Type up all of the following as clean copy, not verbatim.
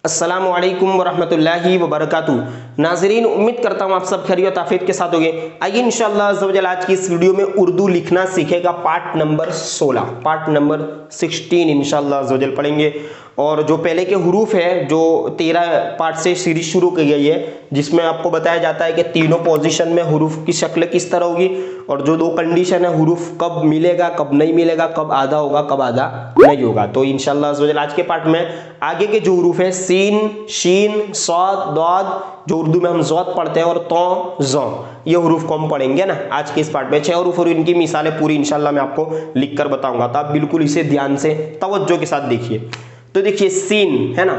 अस्सलामु अलैकुम वरहमतुल्लाहि वबरकातुहू। नाज़रीन, उम्मीद करता हूँ आप सब खैरियत आफियत के साथ होंगे। आइए इंशाअल्लाह अज़्ज़ व जल आज की इस वीडियो में उर्दू लिखना सीखेगा पार्ट नंबर 16, पार्ट नंबर 16 इंशाअल्लाह अज़्ज़ व जल पढ़ेंगे। और जो पहले के हुरूफ है, जो 13 पार्ट से सीरीज शुरू की गई है, जिसमें आपको बताया जाता है कि तीनों पोजीशन में हुरूफ की शक्ल किस तरह होगी और जो दो कंडीशन है, हुरूफ कब मिलेगा कब नहीं मिलेगा, कब आधा होगा कब आधा नहीं होगा। तो इंशाअल्लाह अज़्ज़ व जल आज के पार्ट में आगे के जो हुरूफ है सीन, शीन, सौद, दौद, जो उर्दू में हम ज़ौद पढ़ते हैं, और तो, ज़ौ, ये हुरूफ को हम पढ़ेंगे ना आज के इस पार्ट में। 6 हुरूफ और इनकी मिसालें पूरी इंशाअल्लाह मैं आपको लिख कर बताऊंगा, तो आप बिल्कुल इसे ध्यान से तवज्जो के साथ देखिए। तो देखिए सीन है ना,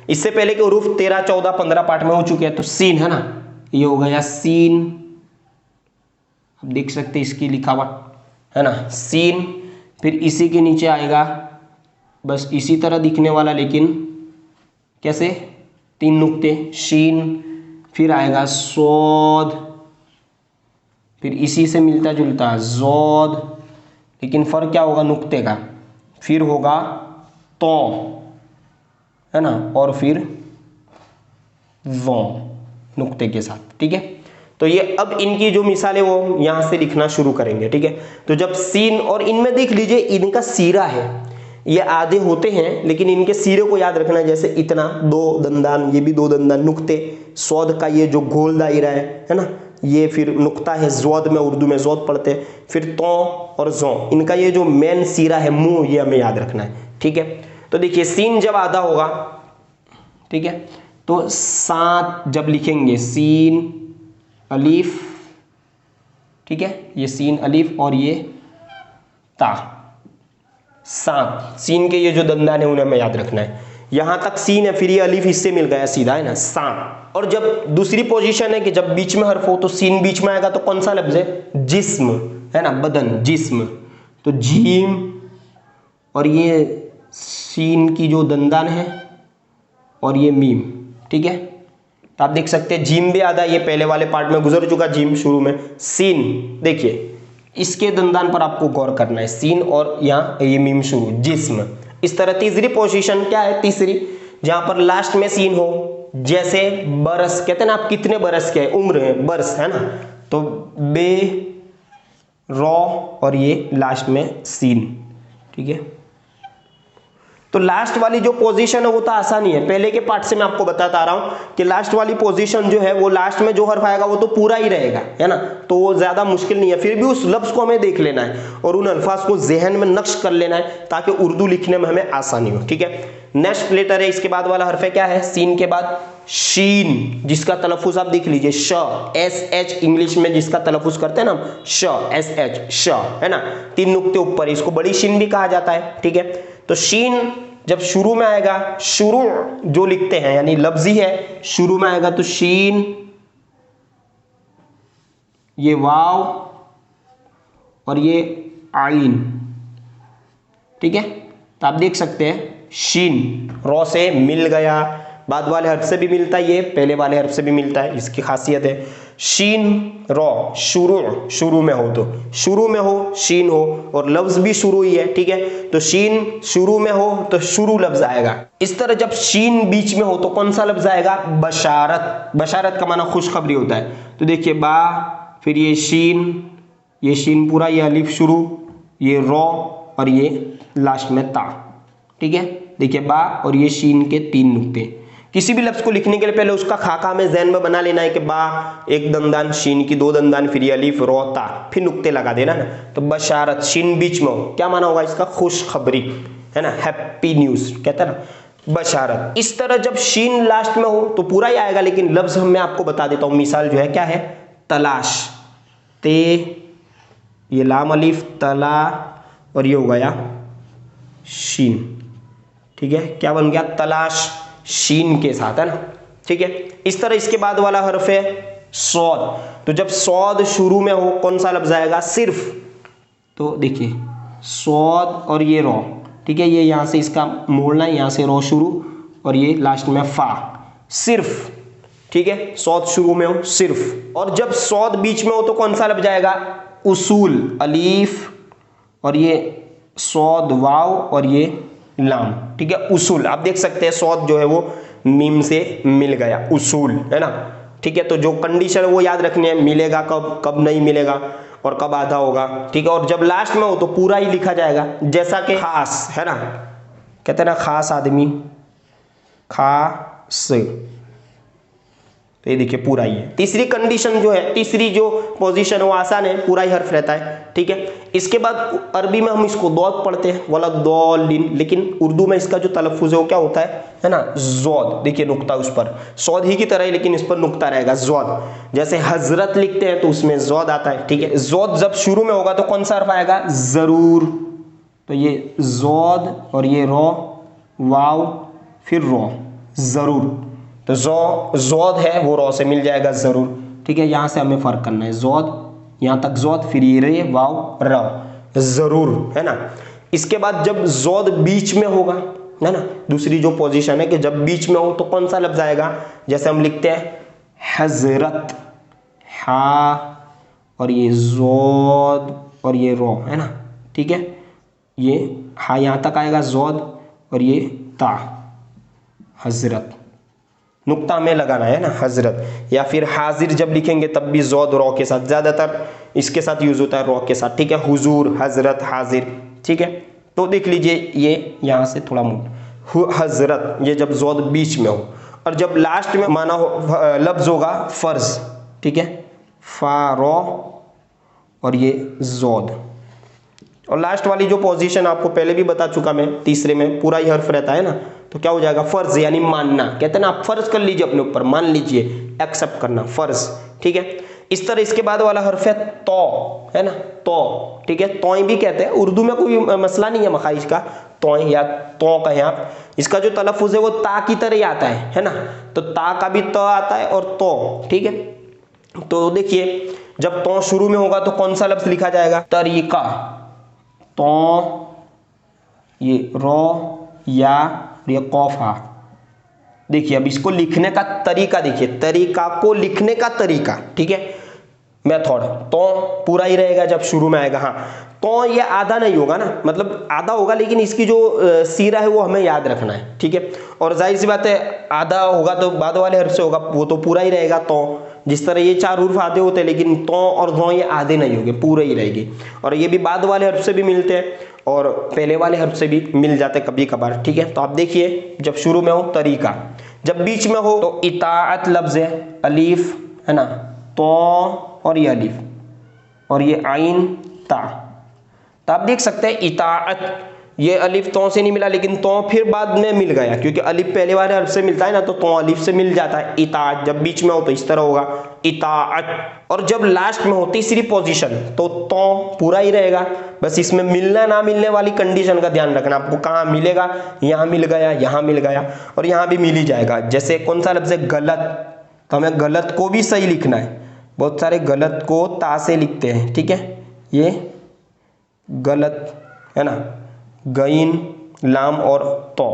इससे पहले के हुरूफ 13, 14, 15 पार्ट में हो चुके हैं। तो सीन है ना, ये हो गया सीन, आप देख सकते हैं इसकी लिखावट है ना, सीन। फिर इसी के नीचे आएगा बस इसी तरह दिखने वाला, लेकिन कैसे, 3 नुक्ते, शीन। फिर आएगा सौद, फिर इसी से मिलता जुलता ज़ौद, लेकिन फर्क क्या होगा नुक्ते का। फिर होगा तो है ना, और फिर वो नुक्ते के साथ, ठीक है। तो ये अब इनकी जो मिसालें वो यहां से लिखना शुरू करेंगे, ठीक है। तो जब सीन, और इनमें देख लीजिए इनका सीरा है, ये आधे होते हैं लेकिन इनके सीरे को याद रखना, जैसे इतना 2 दंदान, ये भी 2 दंदान, नुक्ते। सौद का ये जो गोल दायरा है ना, ये फिर नुक्ता है, ज़ौद में, उर्दू में ज़ौद पढ़ते हैं। फिर तो और ज़ौ, इनका ये जो मेन सीरा है, मुंह, ये हमें याद रखना है, ठीक है। तो देखिए सीन जब आधा होगा, ठीक है, तो 7 जब लिखेंगे, सीन अलीफ, ठीक है, ये सीन अलीफ और ये ता, 7 सीन के ये जो दंदान है उन्हें हमें याद रखना है। यहां तक सीन है, फिर ये अलीफ इससे मिल गया सीधा, है ना, 7। और जब दूसरी पोजीशन है कि जब बीच में हर्फ हो, तो सीन बीच में आएगा, तो कौन सा लफ्ज है, जिस्म, है ना, बदन, जिस्म। तो जीम, और ये सीन की जो दंदान है, और ये मीम, ठीक है। तो आप देख सकते हैं जीम भी आधा, ये पहले वाले पार्ट में गुजर चुका जीम शुरू में। सीन देखिए, इसके दंदान पर आपको गौर करना है, सीन और यहाँ ये मीम शुरू, जिस्म। इस तरह तीसरी पोजीशन क्या है, तीसरी, जहां पर लास्ट में सीन हो, जैसे बरस, कहते हैं ना आप कितने बरस के, उम्र है, बरस, है ना, तो बे, रॉ, और ये लास्ट में सीन, ठीक है। तो लास्ट वाली जो पोजीशन है वो तो आसान ही है, पहले के पार्ट से मैं आपको बताता आ रहा हूं कि लास्ट वाली पोजीशन जो है, वो लास्ट में जो हर्फ आएगा वो तो पूरा ही रहेगा, है ना, तो वो ज्यादा मुश्किल नहीं है। फिर भी उस लफ्ज को हमें देख लेना है और उन अल्फाज को जहन में नक्श कर लेना है, ताकि उर्दू लिखने में हमें आसानी हो, ठीक है। नेक्स्ट लेटर है, इसके बाद वाला हर्फ है क्या है, सीन के बाद शीन, जिसका तलफ़ुज़ आप देख लीजिए, श, SH इंग्लिश में जिसका तलफ़ुज़ करते हैं ना, श, SH, श, है ना, 3 नुक्ते ऊपर, इसको बड़ी शीन भी कहा जाता है, ठीक है। तो शीन जब शुरू में आएगा, शुरू जो लिखते हैं यानी लफ्जी है, शुरू में आएगा तो शीन, ये वाव और ये आइन, ठीक है। तो आप देख सकते हैं शीन रॉ से मिल गया, बाद वाले हर्फ से भी मिलता है, ये पहले वाले हर्फ से भी मिलता है, इसकी खासियत है। शीन रॉ, शुरू, शुरू में हो तो शुरू में हो, शीन हो, और लफ्ज भी शुरू ही है, ठीक है। तो शीन शुरू में हो तो शुरू लफ्ज आएगा। इस तरह जब शीन बीच में हो तो कौन सा लफ्ज आएगा, बशारत। बशारत का माना खुशखबरी होता है। तो देखिए बा, फिर ये शीन पूरा, ये अलिफ शुरू, ये रॉ, और ये लास्ट में ता, ठीक है। देखिए बा और ये शीन के 3 नुक्ते। किसी भी लफ्ज को लिखने के लिए पहले उसका खाका में ज़हन में बना लेना है कि बा 1 दंदान, शीन की 2 दंदान, फिर ये अलिफ, रॉ, ता, फिर नुक्ते लगा देना ना। तो बशारत, शीन बीच में हो, क्या माना होगा इसका, खुशखबरी, है ना, हैप्पी न्यूज कहते हैं ना, बशारत। इस तरह जब शीन लास्ट में हो तो पूरा ही आएगा, लेकिन लफ्ज मैं आपको बता देता हूं, मिसाल जो है क्या है, तलाश, ते, ये लाम अलिफ, तला, और ये हो गया शीन, ठीक है। क्या बन गया, तलाश, शीन के साथ, है ना, ठीक है। इस तरह इसके बाद वाला हर्फ है सौद। तो जब सौद शुरू में हो कौन सा लफ्ज आएगा, सिर्फ। तो देखिए सौद और ये रॉ, ठीक है, ये यहां से इसका मोड़ना है, यहां से रॉ शुरू और ये लास्ट में फा, सिर्फ, ठीक है। सौद शुरू में हो, सिर्फ। और जब सौद बीच में हो तो कौन सा लफ्ज आएगा, उसूल, अलीफ, और ये सौद वाव, और ये लाम, ठीक है, उसूल। आप देख सकते हैं सौद जो है वो मीम से मिल गया, उसूल है ना। ठीक है, तो जो कंडीशन है वो याद रखनी है, मिलेगा कब, कब नहीं मिलेगा और कब आधा होगा। ठीक है, और जब लास्ट में हो तो पूरा ही लिखा जाएगा, जैसा कि खास है ना, कहते हैं ना खास आदमी, खास, तो ये देखिए पूरा ही है। तीसरी कंडीशन जो है, तीसरी जो पोजीशन है वो आसान है, पूरा ही हर्फ रहता है। ठीक है, इसके बाद अरबी में हम इसको दौद पढ़ते हैं, वाला दौलिन, लेकिन उर्दू में इसका जो तलफ्फुज है वो क्या होता है ना, जौद। देखिए नुक्ता उस पर, सौद ही की तरह है लेकिन इस पर नुक्ता रहेगा, जौद। जैसे हजरत लिखते हैं तो उसमें जौद आता है। ठीक है, जौद जब शुरू में होगा तो कौन सा हर्फ आएगा, जरूर। तो ये जौद और ये रॉ, वाव, फिर रॉ, जरूर। तो जौद है वो रॉ से मिल जाएगा, जरूर। ठीक है, यहां से हमें फर्क करना है, जौद यहां तक जौद, फिर ये रे, वाव, र, जरूर है ना। इसके बाद जब जौद बीच में होगा है ना, दूसरी जो पोजीशन है कि जब बीच में हो तो कौन सा लफ्ज आएगा, जैसे हम लिखते हैं हजरत, हा और ये जौद और ये रॉ है ना। ठीक है, ये हा यहां तक आएगा जौद और ये ता, हजरत, नुक्ता हमें लगाना है ना, हजरत। या फिर हाजिर जब लिखेंगे तब भी जौद रॉ के साथ, ज्यादातर इसके साथ यूज होता है रॉ के साथ। ठीक है, हुजूर, हजरत, हाजिर। ठीक है, तो देख लीजिए ये यहां से थोड़ा मुड़, हजरत ये जब जौद बीच में हो, और जब लास्ट में माना हो लफ्ज होगा फर्ज। ठीक है, फा रॉ और ये जौद। और लास्ट वाली जो पोजीशन आपको पहले भी बता चुका मैं, तीसरे में पूरा ही हर्फ रहता है ना, तो क्या हो जाएगा, फर्ज, यानी मानना। कहते हैं ना आप फर्ज कर लीजिए अपने ऊपर, मान लीजिए, एक्सेप्ट करना, फर्ज। ठीक है, इस तरह इसके बाद वाला हर्फ है तो, है ना, तो। ठीक है, तोई भी कहते हैं, उर्दू में कोई मसला नहीं है मखारिज का, तोई या तो कहें आप। इसका जो तलफ्फुज है वो ता की तरह ही आता है ना, तो ता का भी तो आता है और तो। ठीक है, तो देखिए जब तो शुरू में होगा तो कौन सा लफ्ज लिखा जाएगा, तरीका, तो ये रॉ या ये कौफा। देखिए अब इसको लिखने का तरीका देखिए, तरीका को लिखने का तरीका। ठीक है, मेथड, तो पूरा ही रहेगा जब शुरू में आएगा। हाँ, तो ये आधा नहीं होगा ना, मतलब आधा होगा लेकिन इसकी जो सीरा है वो हमें याद रखना है। ठीक है, और जाहिर सी बात है आधा होगा तो बाद वाले हर्फ से होगा, वो तो पूरा ही रहेगा। तो जिस तरह ये चार हुर्फ आधे होते हैं, लेकिन तो और दो ये आधे नहीं होंगे, पूरे ही रहेंगे। और ये भी बाद वाले हर्फ से भी मिलते हैं और पहले वाले हर्फ से भी मिल जाते कभी कभार। ठीक है, तो आप देखिए जब शुरू में हो तरीका, जब बीच में हो तो इताअत लफ्ज है, अलीफ है ना, तो और ये अलीफ और ये आइन ता। तो आप देख सकते हैं इताअत, ये अलिफ तो से नहीं मिला लेकिन तो फिर बाद में मिल गया, क्योंकि अलिफ पहले वाले हर्फ से मिलता है ना, तो अलिफ से मिल जाता है। इताअत जब बीच में हो तो इस तरह होगा, इताअत। और जब लास्ट में हो तीसरी पोजीशन तो पूरा ही रहेगा, बस इसमें मिलना ना मिलने वाली कंडीशन का ध्यान रखना, आपको कहाँ मिलेगा, यहाँ मिल गया, यहाँ मिल गया और यहाँ भी मिल ही जाएगा। जैसे कौन सा लफ्ज है, गलत, तो हमें गलत को भी सही लिखना है, बहुत सारे गलत को ता से लिखते हैं। ठीक है, ये गलत है ना, गईन, लाम और तो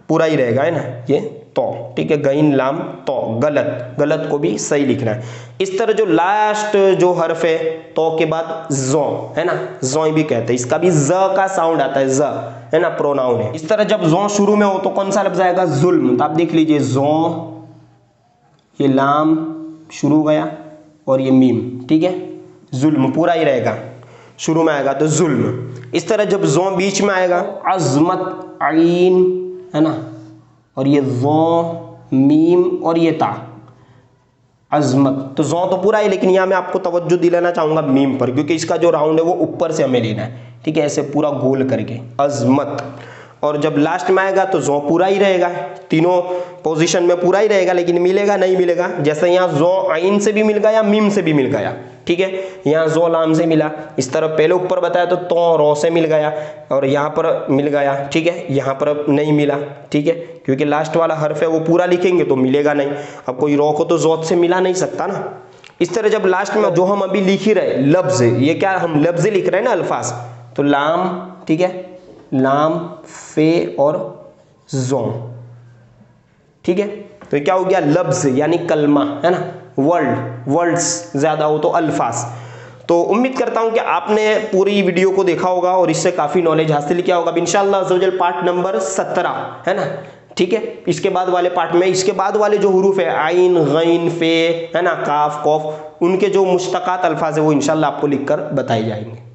पूरा ही रहेगा है ना, ये तो। ठीक है, गईन, लाम, तो, गलत, गलत को भी सही लिखना है। इस तरह जो लास्ट जो हर्फ है तो के बाद जो है ना, जो भी कहते हैं, इसका भी ज का साउंड आता है, ज है ना, प्रोनाउन है। इस तरह जब जो शुरू में हो तो कौन सा लफ्ज आएगा, जुल्म। तो आप देख लीजिए जो, ये लाम शुरू गया और ये मीम। ठीक है, जुल्म पूरा ही रहेगा, शुरू में आएगा तो जुल्म। इस तरह जब जो बीच में आएगा, अजमत, आइन है ना, और ये जो, मीम और ये ता, अजमत। तो जो तो पूरा ही, लेकिन यहाँ मैं आपको तवज्जो दिलाना चाहूंगा मीम पर, क्योंकि इसका जो राउंड है वो ऊपर से हमें लेना है। ठीक है, ऐसे पूरा गोल करके, अजमत। और जब लास्ट में आएगा तो जो पूरा ही रहेगा, तीनों पोजीशन में पूरा ही रहेगा, लेकिन मिलेगा नहीं मिलेगा, जैसे यहाँ जो आइन से भी मिल गया, मीम से भी मिल गया। ठीक है, यहाँ जो लाम से मिला, इस तरह पहले ऊपर बताया तो रो से मिल गया और यहाँ पर मिल गया। ठीक है, यहाँ पर नहीं मिला। ठीक है, क्योंकि लास्ट वाला हर्फ है वो पूरा लिखेंगे तो मिलेगा नहीं, अब कोई रो को तो जोत से मिला नहीं सकता ना। इस तरह जब लास्ट में जो हम अभी लिख ही रहे लफ्ज, ये क्या हम लफ्ज लिख रहे हैं ना, अल्फाज, तो लाम, ठीक है, लाम, फे और जो। ठीक है, तो क्या हो गया, लफ्ज यानी कलमा है ना, वर्ल्ड, वर्ड्स ज्यादा हो तो अल्फाज। तो उम्मीद करता हूं कि आपने पूरी वीडियो को देखा होगा और इससे काफी नॉलेज हासिल किया होगा। इंशाअल्लाह अज़्ज़ वजल पार्ट नंबर 17 है ना, ठीक है। इसके बाद वाले पार्ट में इसके बाद वाले जो हुरूफ है आइन, गैन, फे, है ना, काफ, कौफ, उनके जो मुश्तकात अल्फाज है वो इंशाल्लाह आपको लिखकर बताए जाएंगे।